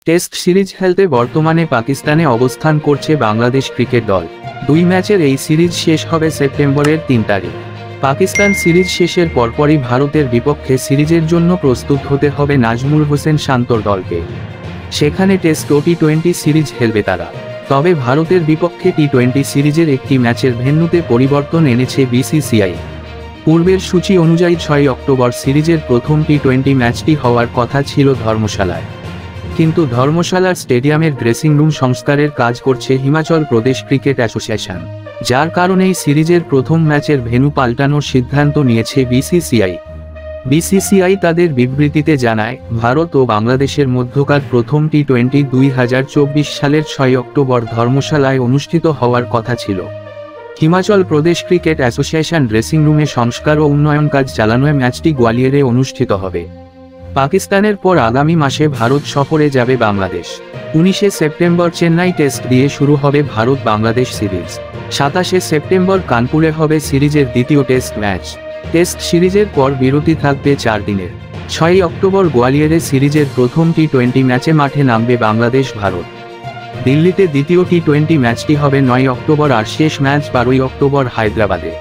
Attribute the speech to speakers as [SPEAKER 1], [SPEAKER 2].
[SPEAKER 1] Test series খেলতে বর্তমানে পাকিস্তানে অবস্থান করছে বাংলাদেশ ক্রিকেট দল। 2 ম্যাচের এই সিরিজ শেষ হবে সেপ্টেম্বরের 3 তারিখ। পাকিস্তান সিরিজ শেষের পরপরই ভারতের বিপক্ষে সিরিজের জন্য প্রস্তুত হতে হবে নাজমুল হোসেন শান্তর দলকে। সেখানে টেস্ট ও টি-20 সিরিজ খেলবে তারা। তবে ভারতের বিপক্ষে টি-20 সিরিজের একটি ম্যাচের ভেন্যুতে পরিবর্তন এনেছে বিসিসিআই। পূর্বের সূচি অনুযায়ী 6 অক্টোবর সিরিজের প্রথম টি-20 ম্যাচটি হওয়ার কথা ছিল ধর্মশালায়, কিন্তু ধর্মশালার স্টেডিয়ামের ড্রেসিং রুম সংস্কারের কাজ করছে হিমাচল প্রদেশ ক্রিকেট অ্যাসোসিয়েশন, যার কারণেই সিরিজের প্রথম ম্যাচের ভেন্যু পাল্টানোর সিদ্ধান্ত নিয়েছে বিসিসিআই। বিসিসিআই তাদের বিবৃতিতে জানায়, ভারত ও বাংলাদেশের মধ্যকার প্রথম টি-20 2024 সালের 6 অক্টোবর ধর্মশালায় অনুষ্ঠিত হওয়ার কথা ছিল। Himachal Pradesh cricket association dressing রুমে সংস্কার ও উন্নয়ন কাজ চালানোয় ম্যাচটি গোয়ালিয়রে অনুষ্ঠিত হবে। পাকিস্তানের পর আগামী মাসে ভারত সফরে যাবে বাংলাদেশ। 19 সেপ্টেম্বর চেন্নাই টেস্ট দিয়ে শুরু হবে ভারত বাংলাদেশ সিরিজ। 27 সেপ্টেম্বর কানপুরে হবে সিরিজের দ্বিতীয় টেস্ট ম্যাচ। টেস্ট সিরিজের পর বিরতি থাকবে 4 দিনের। 6 অক্টোবর গোয়ালিয়রে সিরিজের প্রথম টি-20 ম্যাচে মাঠে নামবে বাংলাদেশ ভারত। দিল্লিতে দ্বিতীয় টি-20 ম্যাচটি হবে 9 অক্টোবর আর শেষ ম্যাচ 12 অক্টোবর হায়দ্রাবাদে।